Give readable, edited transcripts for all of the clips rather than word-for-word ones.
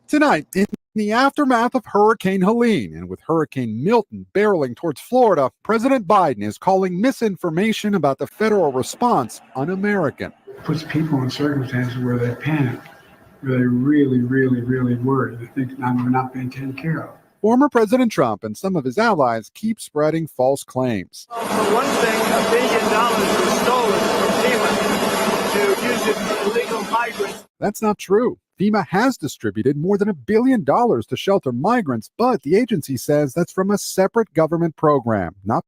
Tonight, in the aftermath of Hurricane Helene and with Hurricane Milton barreling towards Florida, President Biden is calling misinformation about the federal response un-American. It puts people in circumstances where they panic, where they really worry. They think we're not being taken care of. Former President Trump and some of his allies keep spreading false claims. For one thing, $1 billion was stolen from FEMA to use it for illegal migrants. That's not true. FEMA has distributed more than $1 billion to shelter migrants, but the agency says that's from a separate government program, not.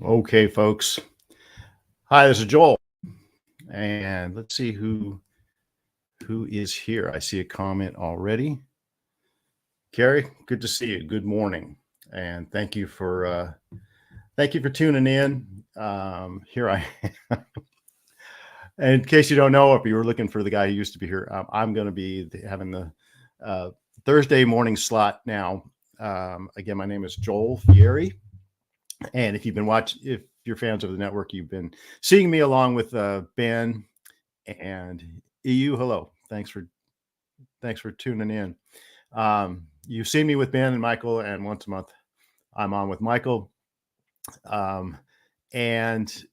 Okay, folks. Hi, this is Joel. And let's see who is here. I see a comment already. Carrie, good to see you. Good morning. And thank you for tuning in. Here I am. And in case you don't know, if you were looking for the guy who used to be here, I'm going to be having the Thursday morning slot now. Again, my name is Joel Fieri. And if you're fans of the network, you've been seeing me along with Ben and EU. Hello. Thanks for tuning in. You've seen me with Ben and Michael, and once a month I'm on with Michael. And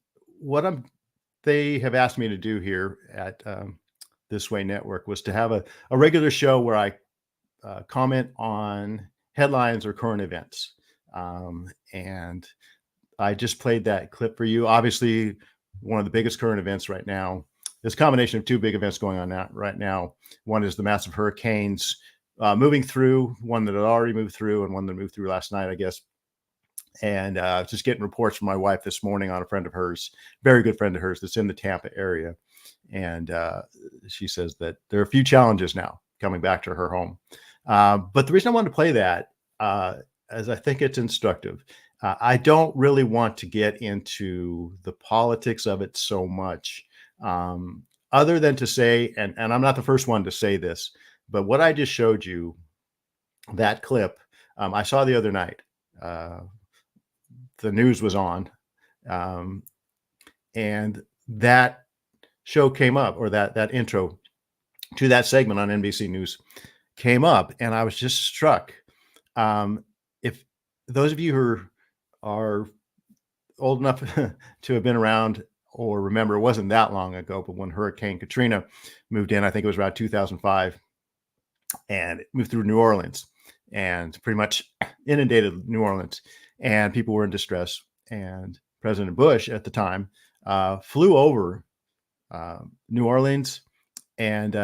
what they have asked me to do here at This Way Network was to have a regular show where I comment on headlines or current events. And I just played that clip for you. Obviously, one of the biggest current events right now, there's a combination of two big events going on right now. One is the massive hurricanes moving through, one that had already moved through and one that moved through last night, I guess. And just getting reports from my wife this morning on a friend of hers, very good friend of hers that's in the Tampa area. And she says that there are a few challenges now coming back to her home. But the reason I wanted to play that is I think it's instructive. I don't really want to get into the politics of it so much, other than to say, and I'm not the first one to say this, but what I just showed you, that clip, I saw the other night. The news was on, and that show came up, or that intro to that segment on NBC News came up, and I was just struck. If those of you who are old enough to have been around or remember, it wasn't that long ago, but when Hurricane Katrina moved in, I think it was around 2005, and it moved through New Orleans and pretty much inundated New Orleans, and people were in distress. And President Bush at the time flew over New Orleans and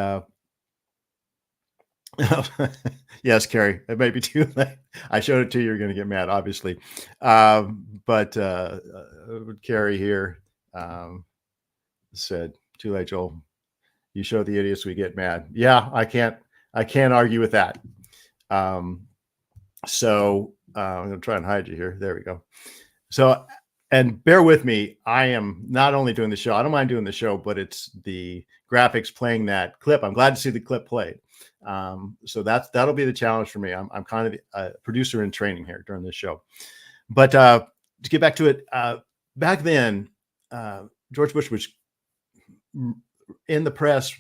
yes, Carrie, it may be too late. I showed it to you. You're going to get mad, obviously. But Carrie here said, "Too late, Joel. You show the idiots, we get mad." Yeah, I can't argue with that. So I'm going to try and hide you here. There we go. So, and bear with me. I am not only doing the show. I don't mind doing the show, but it's the graphics playing that clip. I'm glad to see the clip played. So that'll be the challenge for me. I'm kind of a producer in training here during this show. But to get back to it, back then, George Bush was in the press,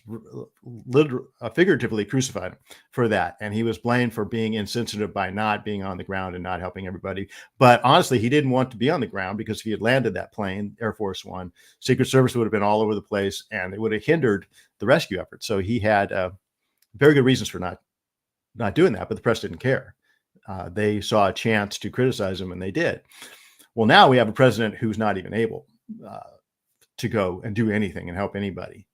figuratively crucified for that. And he was blamed for being insensitive by not being on the ground and not helping everybody. But honestly, he didn't want to be on the ground, because if he had landed that plane, Air Force One, Secret Service would have been all over the place and it would have hindered the rescue effort. So he had very good reasons for not doing that, but the press didn't care. They saw a chance to criticize him, and they did. Well, now we have a president who's not even able to go and do anything and help anybody.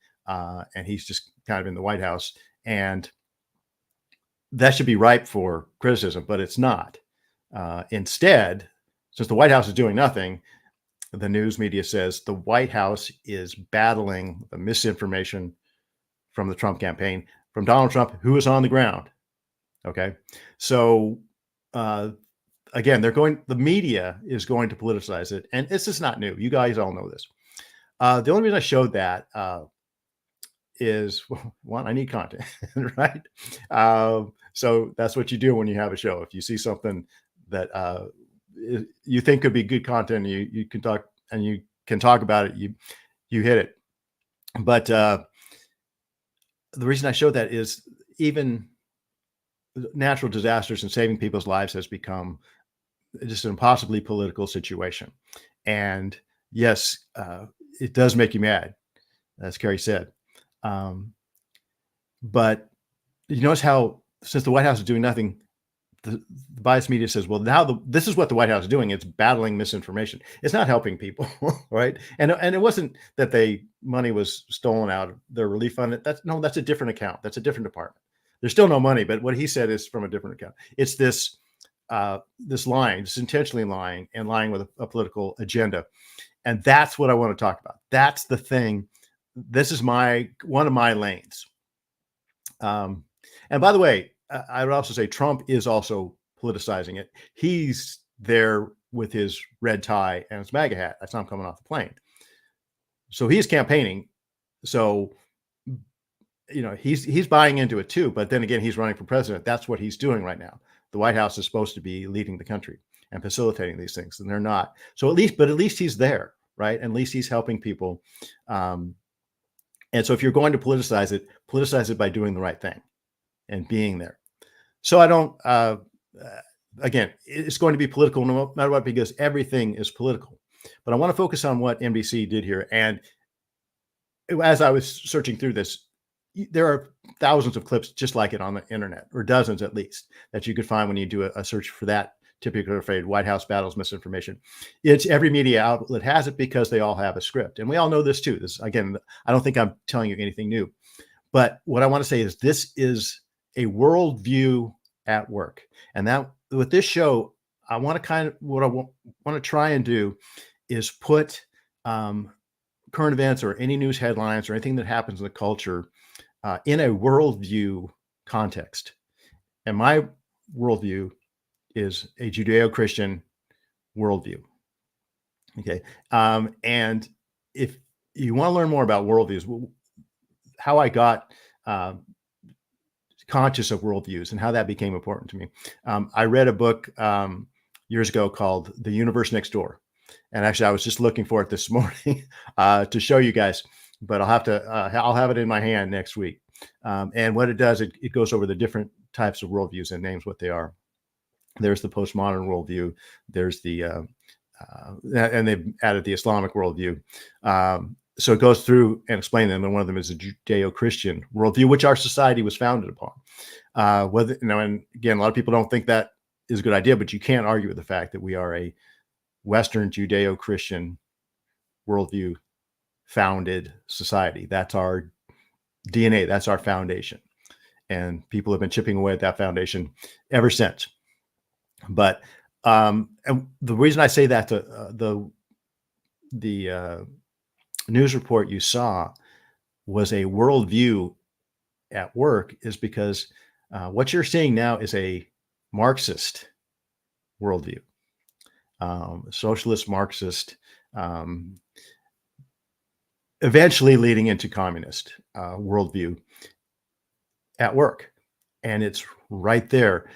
And he's just kind of in the White House, and that should be ripe for criticism, but it's not. Instead, since the White House is doing nothing, the news media says the White House is battling the misinformation from the Trump campaign, from Donald Trump, who is on the ground. Okay. So, again, the media is going to politicize it. And this is not new. You guys all know this. The only reason I showed that is, one, I need content, right? So that's what you do when you have a show. If you see something that you think could be good content, you can talk about it, you hit it. But the reason I showed that is even natural disasters and saving people's lives has become just an impossibly political situation. And yes, it does make you mad, as Kerry said. But you notice how, since the White House is doing nothing, the biased media says, well, now this is what the White House is doing. It's battling misinformation. It's not helping people, right? And it wasn't that money was stolen out of their relief fund. That's a different account. That's a different department. There's still no money, but what he said is from a different account. It's this lying, this intentionally lying, and lying with a political agenda. And that's what I want to talk about. That's the thing. This is one of my lanes. And by the way, I would also say Trump is also politicizing it. He's there with his red tie and his MAGA hat. That's not coming off the plane. So he's campaigning. So, he's buying into it too. But then again, he's running for president. That's what he's doing right now. The White House is supposed to be leading the country and facilitating these things, and they're not. So at least he's there, right? At least he's helping people. And so if you're going to politicize it by doing the right thing and being there. So I don't, again, it's going to be political no matter what, because everything is political. But I want to focus on what NBC did here. And as I was searching through this, there are thousands of clips just like it on the internet, or dozens at least, that you could find when you do a search for that typical phrase, White House battles misinformation. It's every media outlet has it because they all have a script. And we all know this too. This, again, I don't think I'm telling you anything new. But what I want to say is this is a worldview at work. And that with this show, I want to what I want to try and do is put current events or any news headlines or anything that happens in the culture in a worldview context. And my worldview is a Judeo-Christian worldview. Okay. And if you want to learn more about worldviews, how I got conscious of worldviews and how that became important to me. I read a book years ago called The Universe Next Door. And actually, I was just looking for it this morning to show you guys, but I'll have it in my hand next week. And what it does, it goes over the different types of worldviews and names what they are. There's the postmodern worldview. There's the, and they've added the Islamic worldview. So it goes through and explain them. And one of them is a Judeo-Christian worldview, which our society was founded upon. And again, a lot of people don't think that is a good idea, but you can't argue with the fact that we are a Western Judeo-Christian worldview founded society. That's our DNA. That's our foundation. And people have been chipping away at that foundation ever since. But and the reason I say that, the news report you saw was a worldview at work is because what you're seeing now is a Marxist worldview, socialist Marxist, eventually leading into communist worldview at work. And it's right there.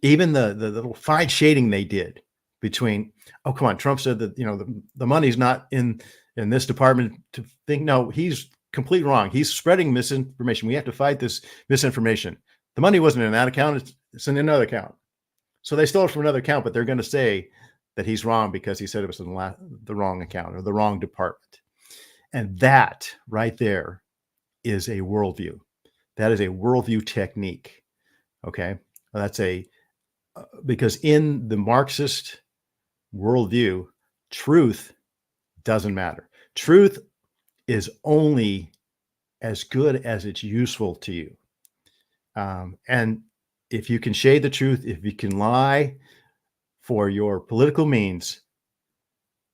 Even the little fine shading they did between, oh, come on, Trump said that, the money's not in this department to think, no, he's completely wrong. He's spreading misinformation. We have to fight this misinformation. The money wasn't in that account. It's in another account. So they stole it from another account, but they're going to say that he's wrong because he said it was in the wrong account or the wrong department. And that right there is a worldview. That is a worldview technique. Okay. Well, that's because in the Marxist worldview, truth doesn't matter. Truth is only as good as it's useful to you. And if you can shade the truth, if you can lie for your political means,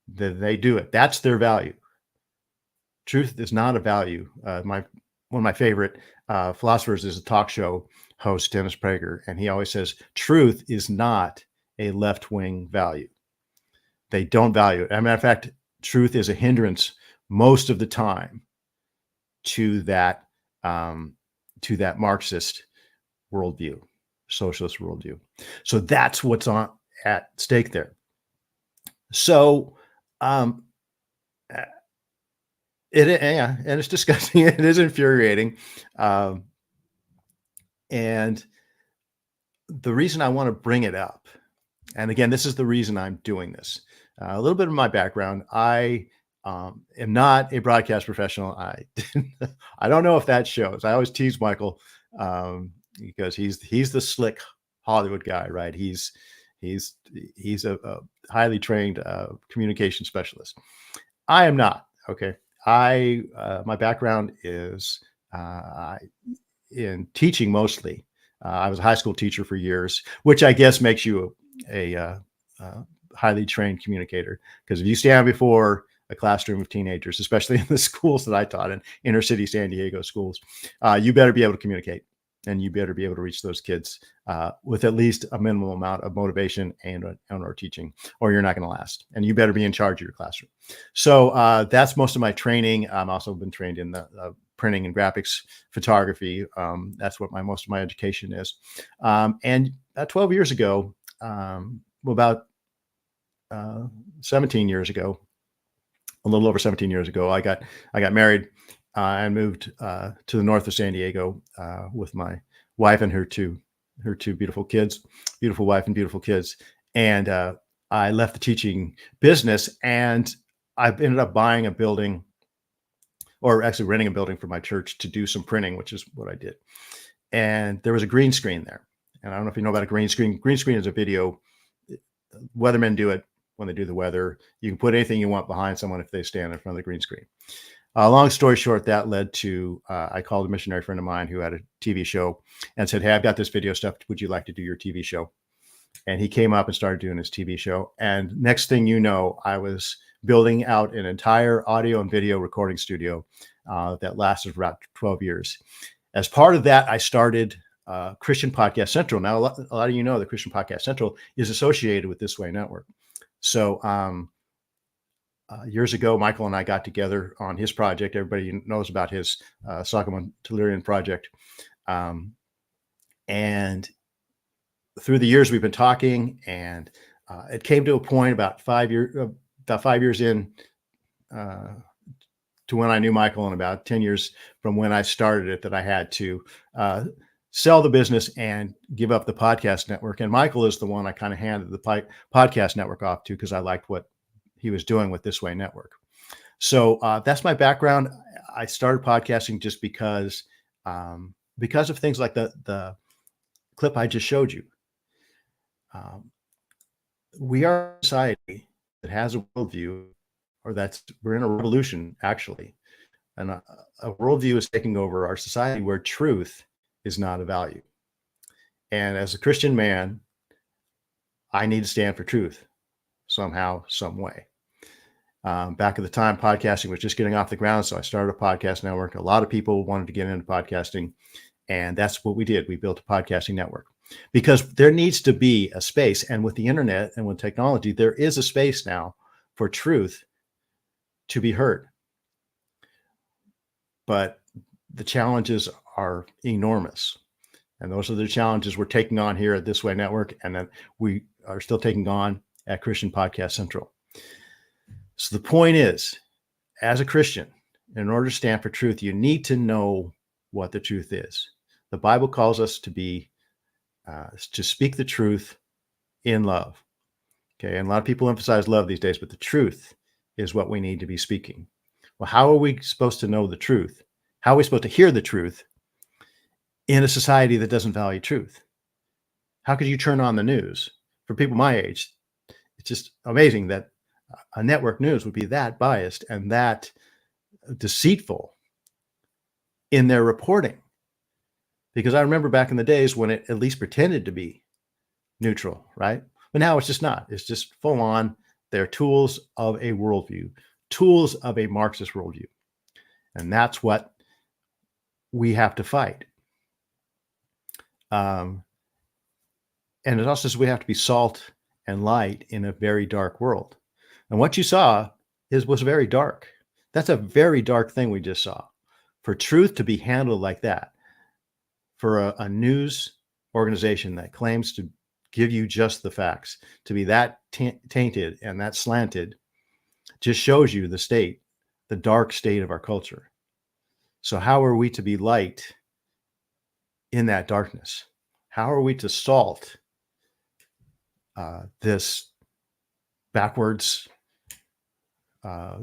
then they do it. That's their value. Truth is not a value. One of my favorite philosophers is a talk show host, Dennis Prager, and he always says, truth is not a left-wing value. They don't value it. As a matter of fact, truth is a hindrance most of the time to that Marxist worldview, socialist worldview. So that's what's at stake there. So Yeah, and it's disgusting. It is infuriating. Um, and the reason I want to bring it up, and again, this is the reason I'm doing this. A little bit of my background. I am not a broadcast professional. I don't know if that shows. I always tease Michael because he's the slick Hollywood guy, right? He's a highly trained communication specialist. I am not. Okay. My background is in teaching mostly. I was a high school teacher for years, which I guess makes you a highly trained communicator. Because if you stand before a classroom of teenagers, especially in the schools that I taught in, inner city San Diego schools, you better be able to communicate, and you better be able to reach those kids with at least a minimum amount of motivation and or teaching, or you're not going to last. And you better be in charge of your classroom. So that's most of my training. I've also been trained in the printing and graphics, photography. That's what most of my education is. And 12 years ago, about 17 years ago, a little over 17 years ago, I got married and moved to the north of San Diego with my wife and her two beautiful kids, beautiful wife and beautiful kids. And I left the teaching business, and I ended up buying a building, or actually renting a building for my church to do some printing, which is what I did. And there was a green screen there. And I don't know if you know about a green screen. Green screen is a video. Weathermen do it when they do the weather. You can put anything you want behind someone if they stand in front of the green screen. Long story short, that led to, I called a missionary friend of mine who had a TV show and said, "Hey, I've got this video stuff. Would you like to do your TV show?" And he came up and started doing his TV show. And next thing you know, I was building out an entire audio and video recording studio that lasted for about 12 years. As part of that, I started Christian Podcast Central. Now, a lot of you know that Christian Podcast Central is associated with This Way Network. So years ago, Michael and I got together on his project. Everybody knows about his Sacramento Tellurian project. And through the years, we've been talking, and it came to a point about 5 years in to when I knew Michael, and about 10 years from when I started it, that I had to sell the business and give up the podcast network. And Michael is the one I kind of handed the podcast network off to, because I liked what he was doing with This Way Network. So that's my background. I started podcasting just because of things like the clip I just showed you. We are a society that has a worldview, or we're in a revolution, actually. And a worldview is taking over our society where truth is not a value. And as a Christian man, I need to stand for truth somehow, some way. Back at the time, podcasting was just getting off the ground. So I started a podcast network. A lot of people wanted to get into podcasting, and that's what we did. We built a podcasting network because there needs to be a space. And with the internet and with technology, there is a space now for truth to be heard. But the challenges are enormous. And those are the challenges we're taking on here at This Way Network, and that we are still taking on at Christian Podcast Central. So the point is, as a Christian, in order to stand for truth, you need to know what the truth is. The Bible calls us to speak the truth in love. Okay, and a lot of people emphasize love these days, but the truth is what we need to be speaking. Well, how are we supposed to know the truth? How are we supposed to hear the truth in a society that doesn't value truth? How could you turn on the news? For people my age, it's just amazing that a network news would be that biased and that deceitful in their reporting. Because I remember back in the days when it at least pretended to be neutral, right? But now it's just not. It's just full on. They're tools of a worldview, tools of a Marxist worldview. And that's what we have to fight. And it also says we have to be salt and light in a very dark world. And what you saw was very dark. That's a very dark thing we just saw. For truth to be handled like that, for a news organization that claims to give you just the facts, to be that tainted and that slanted, just shows you the state the dark state of our culture. So how are we to be light in that darkness? How are we to salt this backwards,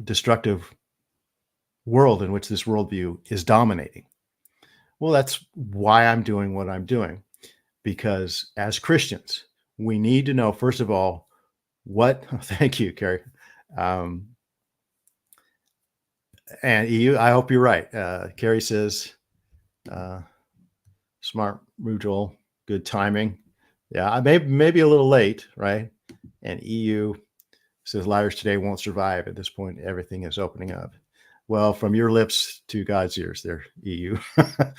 destructive world in which this worldview is dominating? Well, that's why I'm doing what I'm doing, because as Christians, we need to know, first of all, thank you, Carrie. And EU, I hope you're right. Carrie says, smart move, Joel, good timing. Yeah, I may be a little late, right? And EU says liars today won't survive. At this point, everything is opening up. Well, from your lips to God's ears there, EU,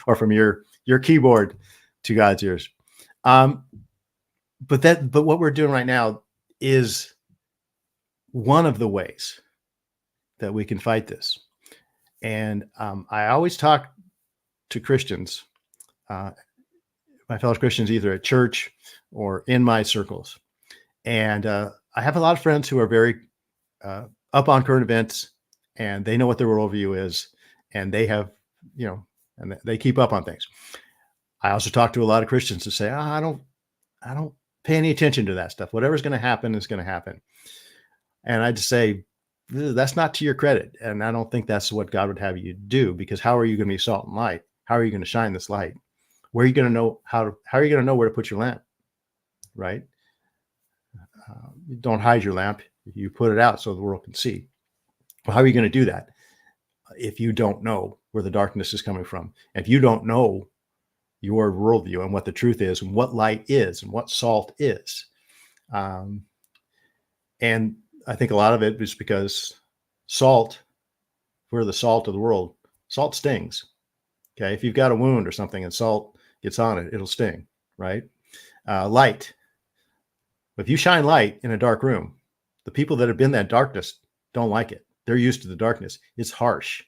or from your keyboard to God's ears. But what we're doing right now is one of the ways that we can fight this. And I always talk to Christians, my fellow Christians, either at church or in my circles. And I have a lot of friends who are very up on current events, and they know what their worldview is, and they have, and they keep up on things. I also talk to a lot of Christians who say, I don't pay any attention to that stuff. Whatever's going to happen is going to happen. And I just say, that's not to your credit. And I don't think that's what God would have you do, because how are you going to be salt and light? How are you going to shine this light? Where are you going to know how are you going to know where to put your lamp? Right? Don't hide your lamp. You put it out so the world can see. Well, how are you going to do that if you don't know where the darkness is coming from? If you don't know your worldview and what the truth is and what light is and what salt is. And I think a lot of it is because salt, we're the salt of the world. Salt stings. Okay. If you've got a wound or something and salt gets on it, it'll sting, right? Light. If you shine light in a dark room, the people that have been in that darkness don't like it. They're used to the darkness. It's harsh.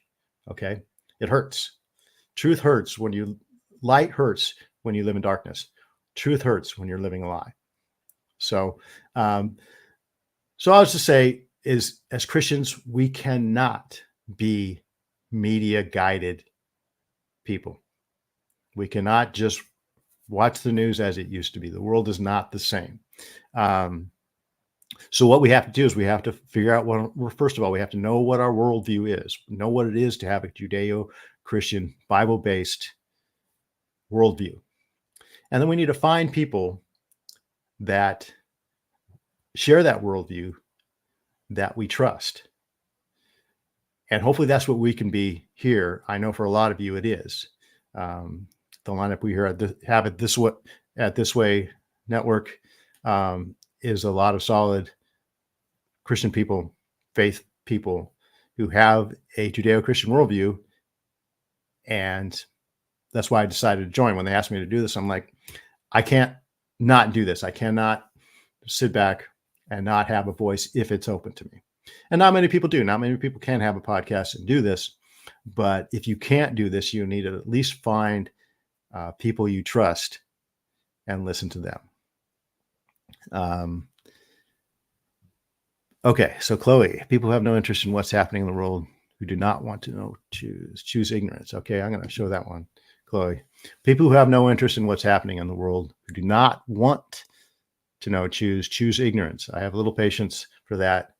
Okay. It hurts. Truth hurts light hurts when you live in darkness. Truth hurts when you're living a lie. So I was to say is, as Christians, we cannot be media guided people. We cannot just watch the news as it used to be. The world is not the same. So what we have to do is we have to figure out first of all, we have to know what our worldview is, know what it is to have a Judeo-Christian, Bible-based worldview. And then we need to find people that share that worldview that we trust. And hopefully that's what we can be here. I know for a lot of you it is. The lineup we have at This Way Network is a lot of solid Christian people, faith people who have a Judeo-Christian worldview. And that's why I decided to join. When they asked me to do this, I'm like, I can't not do this. I cannot sit back and not have a voice if it's open to me. And not many people do. Not many people can have a podcast and do this. But if you can't do this, you need to at least find people you trust and listen to them. Okay, so Chloe, people who have no interest in what's happening in the world, who do not want to know, choose ignorance. Okay, I'm going to show that one, Chloe. People who have no interest in what's happening in the world, who do not want to know, choose ignorance. I have little patience for that.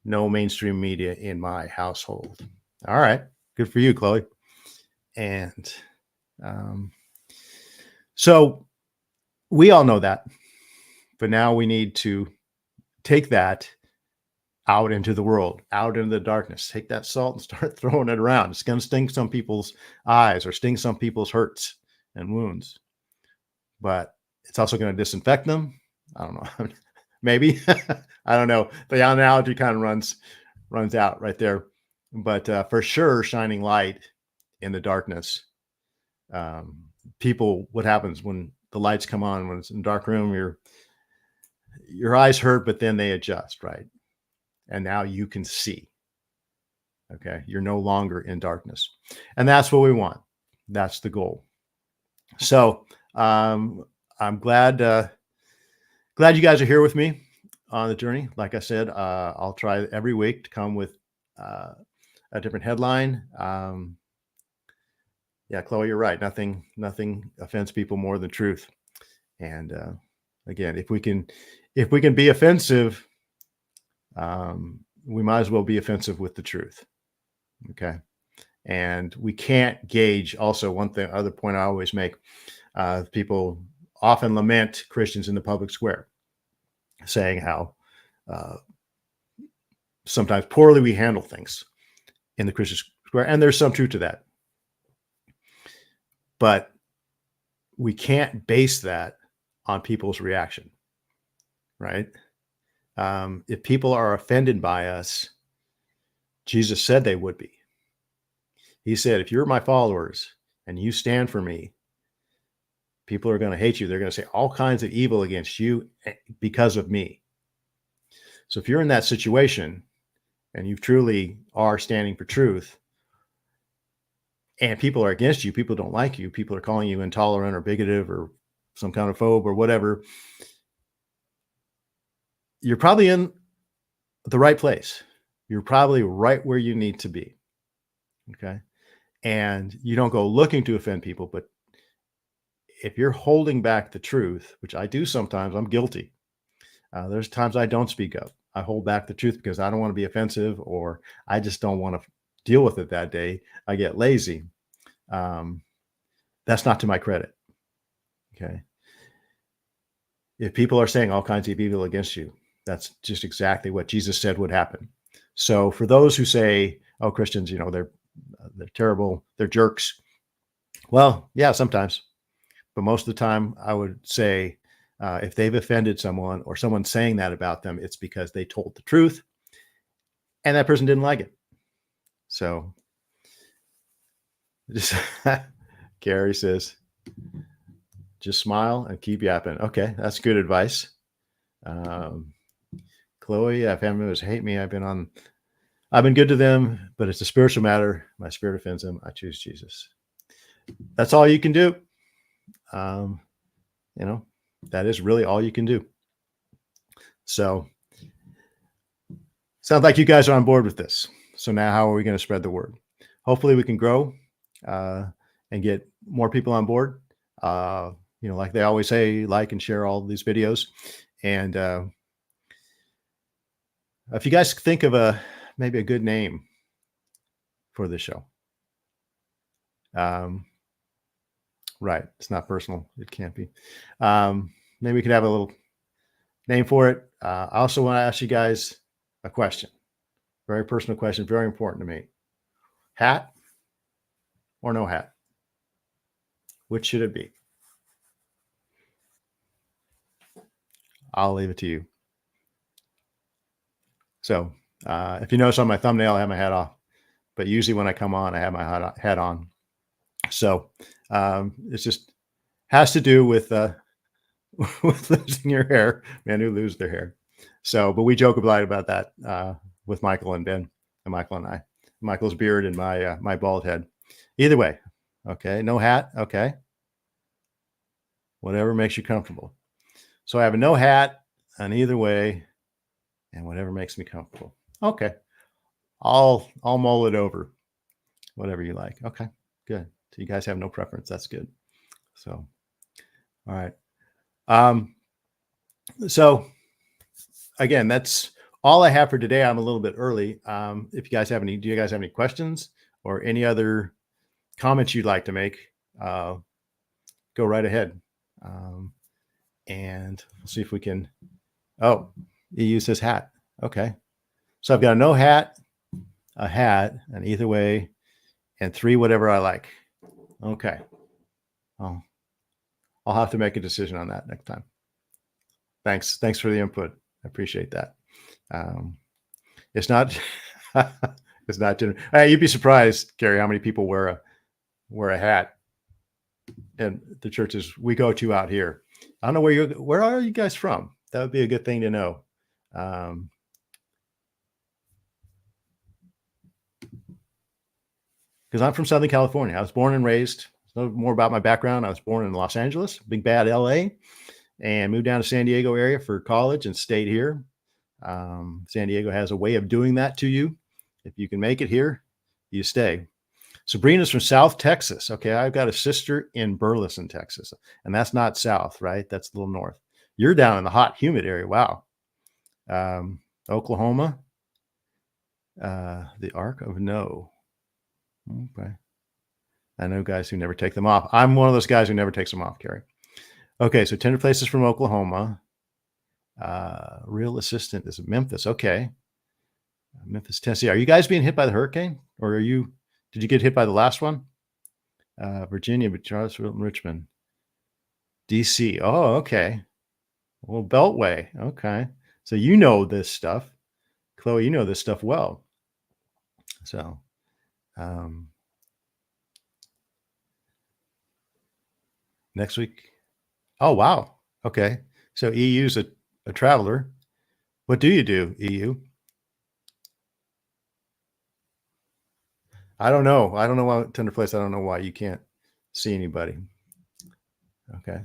No mainstream media in my household. All right, good for you, Chloe. And so we all know that, but now we need to take that out into the world, out into the darkness. Take that salt and start throwing it around. It's going to sting some people's eyes or sting some people's hurts and wounds, but it's also going to disinfect them. I don't know. Maybe. I don't know. The analogy kind of runs out right there, but for sure, shining light in the darkness. People, what happens when the lights come on, when it's in a dark room, your eyes hurt, but then they adjust, right? And now you can see. Okay. You're no longer in darkness. And that's what we want. That's the goal. So I'm glad you guys are here with me on the journey. Like I said, I'll try every week to come with a different headline. Yeah, Chloe, you're right. Nothing offends people more than truth. And again, if we can be offensive, we might as well be offensive with the truth. Okay. And we can't gauge. Also, other point I always make, people often lament Christians in the public square, saying how sometimes poorly we handle things in the Christian square. And there's some truth to that. But we can't base that on people's reaction, right? If people are offended by us, Jesus said they would be. He said, if you're my followers and you stand for me, people are going to hate you. They're going to say all kinds of evil against you because of me. So if you're in that situation and you truly are standing for truth, and people are against you, people don't like you, people are calling you intolerant or bigoted or some kind of phobe or whatever, you're probably in the right place. You're probably right where you need to be. Okay. And you don't go looking to offend people, but if you're holding back the truth, which I do sometimes, I'm guilty. There's times I don't speak up. I hold back the truth because I don't want to be offensive, or I just don't want to deal with it that day. I get lazy. That's not to my credit. Okay. If people are saying all kinds of evil against you, that's just exactly what Jesus said would happen. So for those who say, oh, Christians, they're terrible, they're jerks. Well, yeah, sometimes, but most of the time I would say, if they've offended someone or someone's saying that about them, it's because they told the truth and that person didn't like it. So just Gary says, just smile and keep yapping. Okay, that's good advice. Chloe, family members hate me. I've been good to them, but it's a spiritual matter. My spirit offends them. I choose Jesus. That's all you can do. That is really all you can do. So sounds like you guys are on board with this. So now how are we going to spread the word? Hopefully we can grow and get more people on board. Like they always say, like and share all these videos. And if you guys think of maybe a good name for this show. Right. It's not personal. It can't be. Maybe we could have a little name for it. I also want to ask you guys a question. Very personal question. Very important to me. Hat or no hat? Which should it be? I'll leave it to you. So if you notice on my thumbnail, I have my hat off. But usually when I come on, I have my hat on. So it's just has to do with losing your hair, men who lose their hair. So, but we joke about that with Michael and Ben, and Michael and I. Michael's beard and my bald head. Either way, okay. No hat, okay. Whatever makes you comfortable. So I have a no hat, and either way, and whatever makes me comfortable. Okay, I'll mull it over. Whatever you like. Okay, good. So you guys have no preference. That's good. So, all right. So again, that's all I have for today. I'm a little bit early. If you guys have do you guys have any questions or any other comments you'd like to make? Go right ahead. And we'll see if we can. Oh, EU says hat. Okay. So I've got a no hat, a hat, and either way, and 3, whatever I like. Okay. I'll have to make a decision on that next time. Thanks for the input. I appreciate that. It's not, it's not. You'd be surprised, Gary, how many people wear a hat in the churches we go to out here. I don't know where are you guys from? That would be a good thing to know. Because I'm from Southern California. I was born and raised. Know more about my background. I was born in Los Angeles, big bad LA, and moved down to San Diego area for college and stayed here. San Diego has a way of doing that to you. If you can make it here, you stay. Sabrina's from South Texas. Okay, I've got a sister in Burleson, Texas, and that's not south, right? That's a little north. You're down in the hot, humid area. Wow. Oklahoma, the Ark of No. Okay. I know guys who never take them off. I'm one of those guys who never takes them off, Carrie. Okay, so tender places from Oklahoma. Real assistant is Memphis. Okay. Memphis, Tennessee. Are you guys being hit by the hurricane? Or did you get hit by the last one? Virginia, Charlottesville, and Richmond. DC. Oh, okay. Well, Beltway. Okay. So you know this stuff. Chloe, you know this stuff well. So, next week. Oh, wow. Okay. So EU's a traveler. What do, EU? I don't know. I don't know why, tender place. I don't know why you can't see anybody. Okay.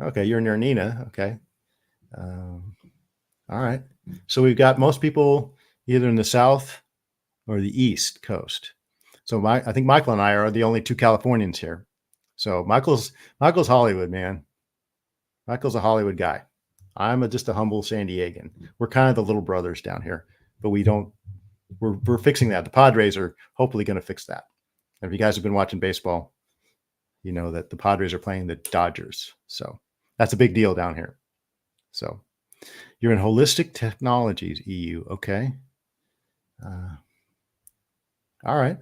Okay. You're near Nina. Okay. All right. So we've got most people either in the South or the East Coast. So I think Michael and I are the only two Californians here. So Michael's Hollywood, man. Michael's a Hollywood guy. I'm just a humble San Diegan. We're kind of the little brothers down here, but we're fixing that. The Padres are hopefully going to fix that. And if you guys have been watching baseball, you know that the Padres are playing the Dodgers. So that's a big deal down here. So you're in holistic technologies, EU. Okay. All right.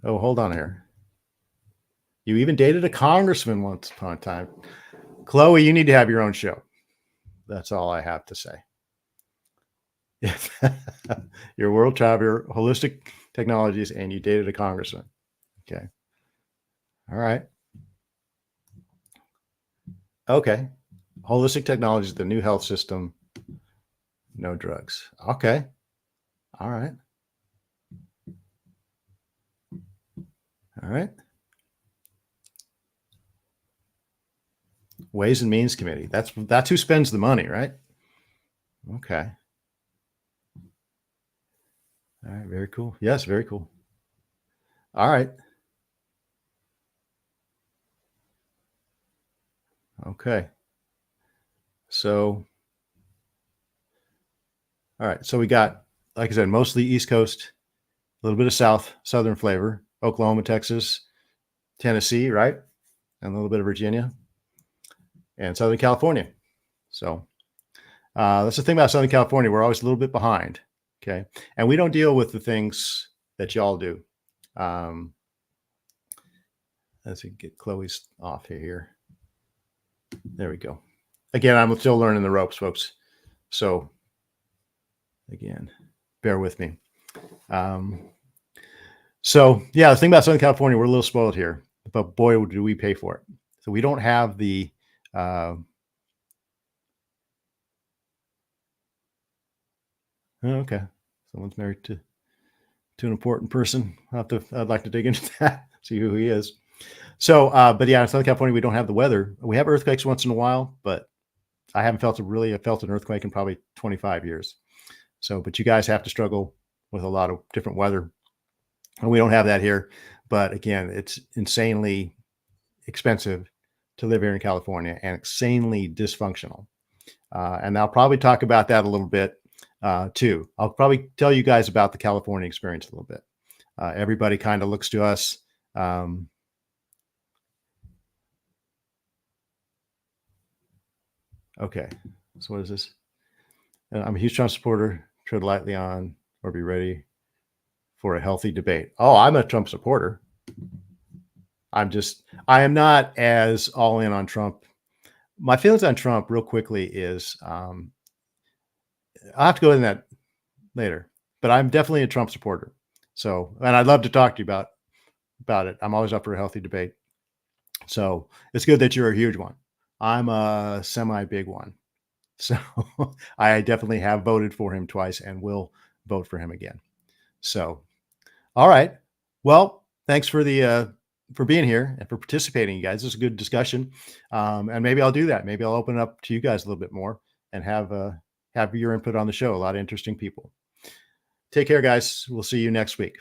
Oh, hold on here. You even dated a congressman once upon a time. Chloe, you need to have your own show. That's all I have to say. You're a world traveler, holistic technologies, and you dated a congressman. Okay. All right. Okay. Holistic technologies, the new health system, no drugs. Okay. All right. All right. Ways and Means Committee. That's who spends the money, right? Okay. All right. Very cool. Yes, very cool. All right. Okay. So, all right. So we got, like I said, mostly East Coast, a little bit of Southern flavor, Oklahoma, Texas, Tennessee, right? And a little bit of Virginia and Southern California. So that's the thing about Southern California. We're always a little bit behind. Okay. And we don't deal with the things that y'all do. Let's get Chloe's off here. There we go. Again, I'm still learning the ropes, folks. So again, bear with me. So yeah, the thing about Southern California, we're a little spoiled here, but boy, do we pay for it. So we don't have the, okay. Someone's married to an important person. I'd like to dig into that, see who he is. So, but yeah, in Southern California, we don't have the weather. We have earthquakes once in a while, but I haven't felt an earthquake in probably 25 years. So, but you guys have to struggle with a lot of different weather. And we don't have that here. But again, it's insanely expensive to live here in California and insanely dysfunctional. And I'll probably talk about that a little bit too. I'll probably tell you guys about the California experience a little bit. Everybody kind of looks to us. Okay, so what is this? I'm a huge Trump supporter. Tread lightly on or be ready for a healthy debate. Oh, I'm a Trump supporter. I am not as all in on Trump. My feelings on Trump real quickly is, I'll have to go into that later, but I'm definitely a Trump supporter. So, and I'd love to talk to you about it. I'm always up for a healthy debate. So it's good that you're a huge one. I'm a semi-big one. So I definitely have voted for him twice and will vote for him again. So, all right. Well, thanks for being here and for participating, you guys. This is a good discussion. And maybe I'll do that. Maybe I'll open it up to you guys a little bit more and have your input on the show. A lot of interesting people. Take care, guys. We'll see you next week.